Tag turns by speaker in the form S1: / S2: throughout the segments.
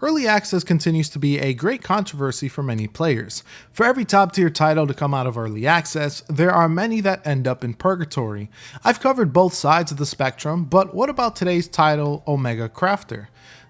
S1: Early access continues to be a great controversy for many players. For every top tier title to come out of early access, there are many that end up in purgatory. I've covered both sides of the spectrum, but what about today's title, Omega Crafter?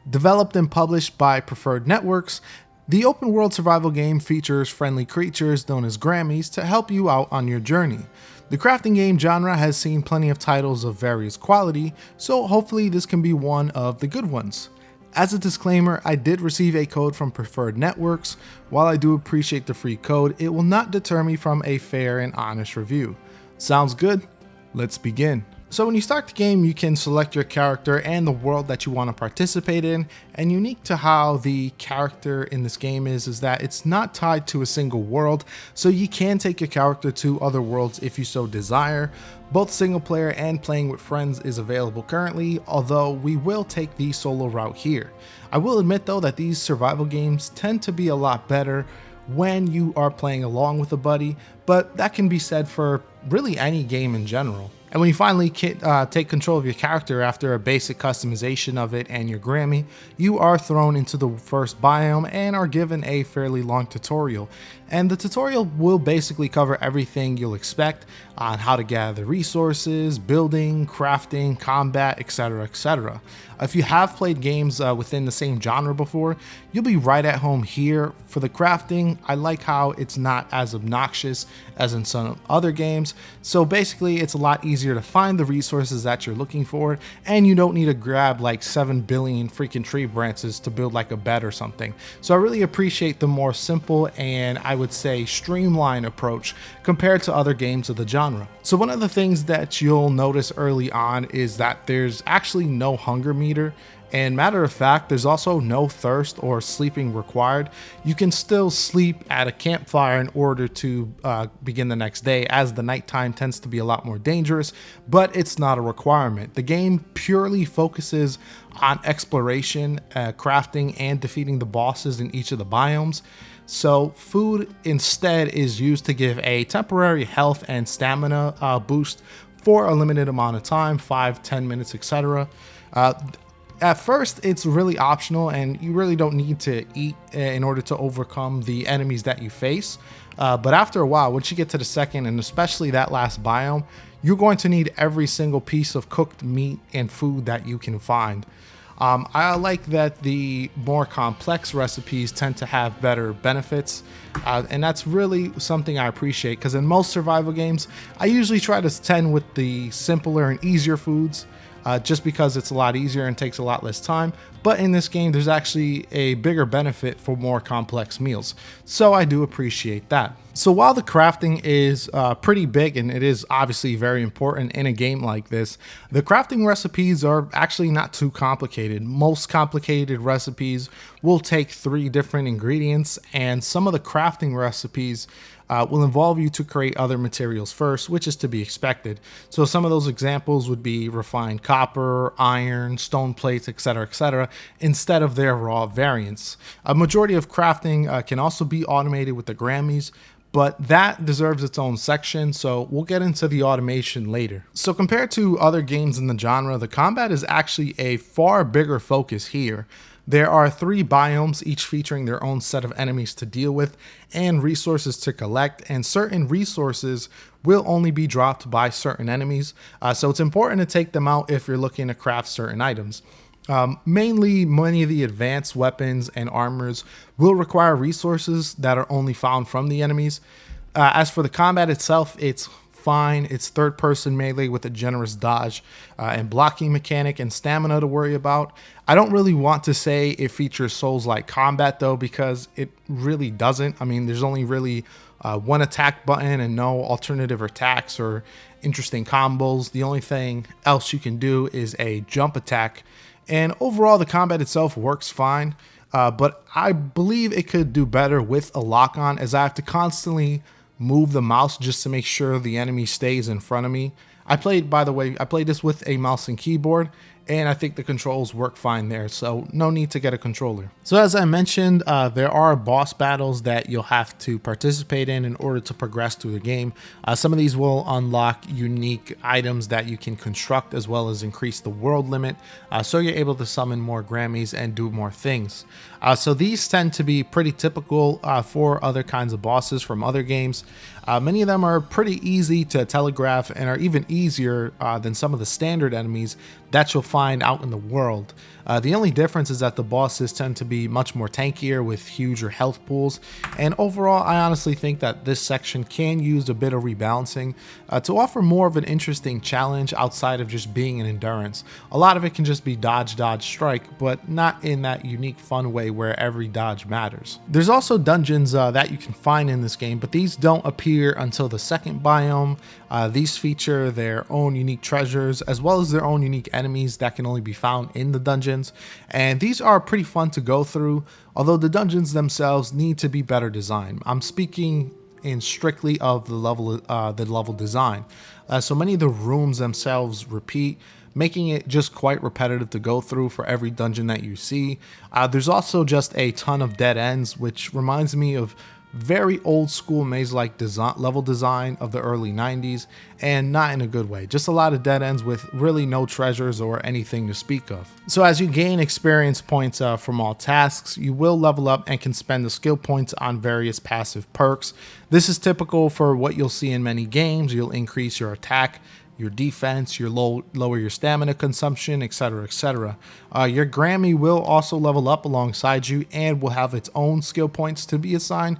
S1: Developed and published by Preferred Networks, the open world survival game features friendly creatures known as Grammys to help you out on your journey. The crafting game genre has seen plenty of titles of various quality, so hopefully this can be one of the good ones. As a disclaimer, I did receive a code from Preferred Networks. While I do appreciate the free code, it will not deter me from a fair and honest review. Sounds good? Let's begin. So when you start the game, you can select your character and the world that you want to participate in, and unique to how the character in this game is that it's not tied to a single world, so you can take your character to other worlds if you so desire. Both single player and playing with friends is available currently, although we will take the solo route here. I will admit though that these survival games tend to be a lot better when you are playing along with a buddy, but that can be said for really any game in general. And when you finally take control of your character after a basic customization of it and your Grammy, you are thrown into the first biome and are given a fairly long tutorial. And the tutorial will basically cover everything you'll expect on how to gather resources, building, crafting, combat, etc, etc. If you have played games within the same genre before, you'll be right at home here. For the crafting, I like how it's not as obnoxious as in some other games, so basically it's a lot easier to find the resources that you're looking for, and you don't need to grab like 7 billion freaking tree branches to build like a bed or something. So I really appreciate the more simple and I would say streamlined approach compared to other games of the genre. So one of the things that you'll notice early on is that there's actually no hunger meter. And matter of fact, there's also no thirst or sleeping required. You can still sleep at a campfire in order to begin the next day, as the nighttime tends to be a lot more dangerous, but it's not a requirement. The game purely focuses on exploration, crafting, and defeating the bosses in each of the biomes. So food instead is used to give a temporary health and stamina boost for a limited amount of time, 5-10 minutes, etc. At first, it's really optional and you really don't need to eat in order to overcome the enemies that you face. But after a while, once you get to the second and especially that last biome, you're going to need every single piece of cooked meat and food that you can find. I like that the more complex recipes tend to have better benefits, and that's really something I appreciate, because in most survival games, I usually try to tend with the simpler and easier foods, just because it's a lot easier and takes a lot less time. But in this game, there's actually a bigger benefit for more complex meals, so I do appreciate that. So while the crafting is pretty big and it is obviously very important in a game like this, the crafting recipes are actually not too complicated. Most complicated recipes will take 3 different ingredients, and some of the crafting recipes will involve you to create other materials first, which is to be expected. So some of those examples would be refined copper, iron, stone plates, etc, instead of their raw variants. A majority of crafting can also be automated with the Grammys, but that deserves its own section, so we'll get into the automation later. So compared to other games in the genre, the combat is actually a far bigger focus here. There are 3 biomes, each featuring their own set of enemies to deal with and resources to collect, and certain resources will only be dropped by certain enemies, so it's important to take them out if you're looking to craft certain items. Mainly, many of the advanced weapons and armors will require resources that are only found from the enemies. As for the combat itself, it's fine. It's third-person melee with a generous dodge and blocking mechanic and stamina to worry about. I don't really want to say it features Souls-like combat though, because it really doesn't. I mean, there's only really one attack button and no alternative attacks or interesting combos. The only thing else you can do is a jump attack. And overall, the combat itself works fine, but I believe it could do better with a lock-on, as I have to constantly move the mouse just to make sure the enemy stays in front of me. By the way, I played this with a mouse and keyboard, and I think the controls work fine there, so no need to get a controller. So as I mentioned, there are boss battles that you'll have to participate in order to progress through the game. Some of these will unlock unique items that you can construct, as well as increase the world limit, so you're able to summon more Grammys and do more things. So these tend to be pretty typical for other kinds of bosses from other games. Many of them are pretty easy to telegraph and are even easier than some of the standard enemies that you'll find out in the world. The only difference is that the bosses tend to be much more tankier with huger health pools, and overall I honestly think that this section can use a bit of rebalancing to offer more of an interesting challenge outside of just being an endurance. A lot of it can just be dodge, dodge, strike, but not in that unique fun way where every dodge matters. There's also dungeons that you can find in this game, but these don't appear until the second biome. These feature their own unique treasures as well as their own unique enemies that can only be found in the dungeons, and these are pretty fun to go through, although the dungeons themselves need to be better designed. I'm speaking in strictly of the level design. So many of the rooms themselves repeat, making it just quite repetitive to go through for every dungeon that you see. There's also just a ton of dead ends, which reminds me of very old school maze-like level design of the early 90s, and not in a good way. Just a lot of dead ends with really no treasures or anything to speak of. So as you gain experience points from all tasks, you will level up and can spend the skill points on various passive perks. This is typical for what you'll see in many games. You'll increase your attack, your defense, lower your stamina consumption, etc, etc. Your Grammy will also level up alongside you and will have its own skill points to be assigned.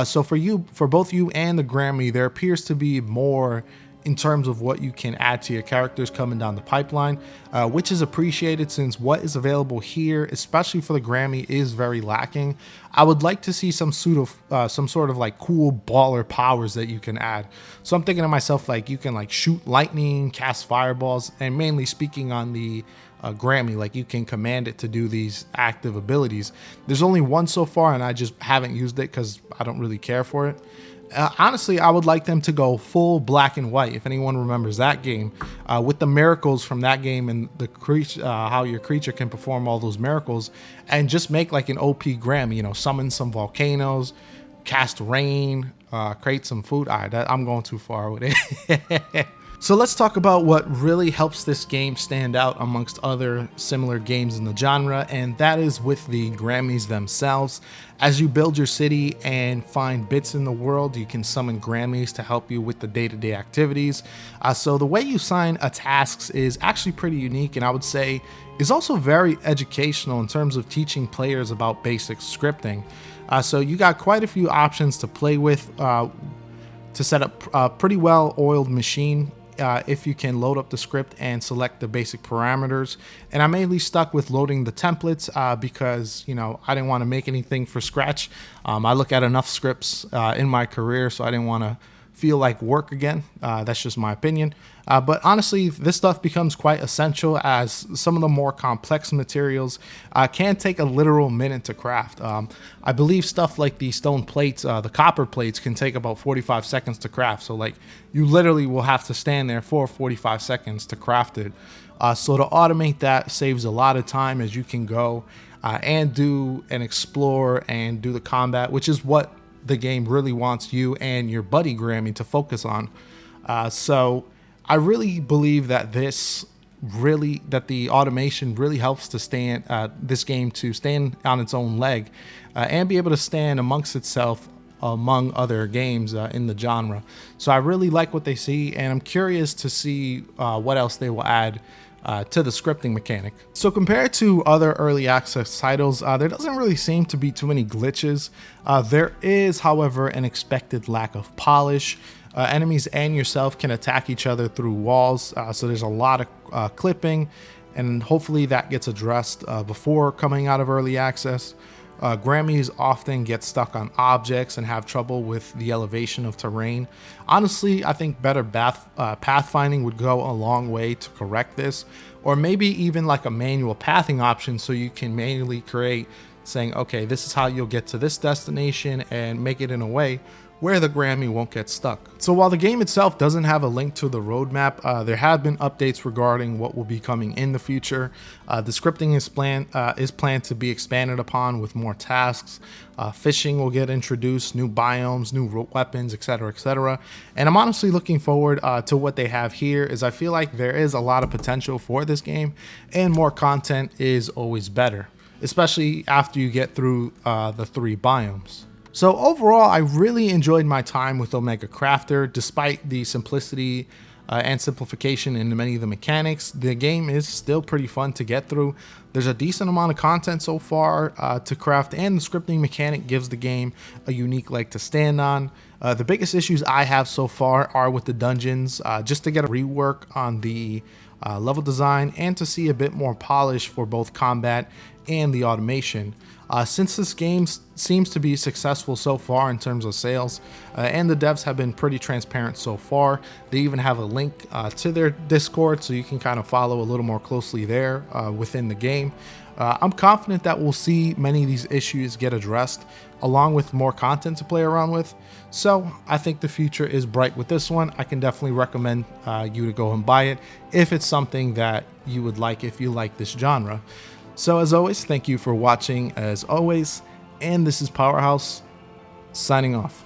S1: So for both you and the Grammy, there appears to be more in terms of what you can add to your characters coming down the pipeline, which is appreciated since what is available here, especially for the Grammy, is very lacking. I would like to see some sort of like cool baller powers that you can add. So I'm thinking to myself, like, you can like shoot lightning, cast fireballs, and mainly speaking on the Grammy, like you can command it to do these active abilities. There's only one so far and I just haven't used it because I don't really care for it. Honestly, I would like them to go full black and white, if anyone remembers that game, with the miracles from that game and the how your creature can perform all those miracles, and just make like an OP Grammy, you know, summon some volcanoes, cast rain, create some food. I'm going too far with it. So let's talk about what really helps this game stand out amongst other similar games in the genre, and that is with the Grammys themselves. As you build your city and find bits in the world, you can summon Grammys to help you with the day-to-day activities. So the way you assign tasks is actually pretty unique, and I would say is also very educational in terms of teaching players about basic scripting. So you got quite a few options to play with to set up a pretty well-oiled machine. If you can load up the script and select the basic parameters. And I mainly stuck with loading the templates because, you know, I didn't want to make anything from scratch. I look at enough scripts in my career, so I didn't want to feel like work again. That's just my opinion. But honestly, this stuff becomes quite essential as some of the more complex materials can take a literal minute to craft. I believe stuff like the stone plates, the copper plates, can take about 45 seconds to craft. So like you literally will have to stand there for 45 seconds to craft it. So to automate that saves a lot of time as you can go and do and explore and do the combat, which is what the game really wants you and your buddy Grammy to focus on. So I really believe that the automation really helps to stand this game to stand on its own leg and be able to stand amongst itself among other games in the genre. So I really like what they see, and I'm curious to see what else they will add to the scripting mechanic. So compared to other early access titles, there doesn't really seem to be too many glitches. There is, however, an expected lack of polish. Enemies and yourself can attack each other through walls, so there's a lot of clipping, and hopefully that gets addressed before coming out of early access. Grammys often get stuck on objects and have trouble with the elevation of terrain. Honestly, I think better pathfinding would go a long way to correct this, or maybe even like a manual pathing option so you can manually create, saying, okay, this is how you'll get to this destination, and make it in a way where the Grammy won't get stuck. So while the game itself doesn't have a link to the roadmap, there have been updates regarding what will be coming in the future. The scripting is planned to be expanded upon with more tasks. Fishing will get introduced, new biomes, new weapons, etc., etc. And I'm honestly looking forward to what they have here, as I feel like there is a lot of potential for this game, and more content is always better, especially after you get through the 3 biomes. So overall, I really enjoyed my time with Omega Crafter. Despite the simplicity and simplification in many of the mechanics, the game is still pretty fun to get through. There's a decent amount of content so far to craft, and the scripting mechanic gives the game a unique leg to stand on. The biggest issues I have so far are with the dungeons, just to get a rework on the level design and to see a bit more polish for both combat and the automation. Since this game seems to be successful so far in terms of sales, and the devs have been pretty transparent so far, they even have a link to their Discord, so you can kind of follow a little more closely there within the game. I'm confident that we'll see many of these issues get addressed, along with more content to play around with. So I think the future is bright with this one. I can definitely recommend you to go and buy it if it's something that you would like, if you like this genre. So as always, thank you for watching as always, and this is Powerhouse signing off.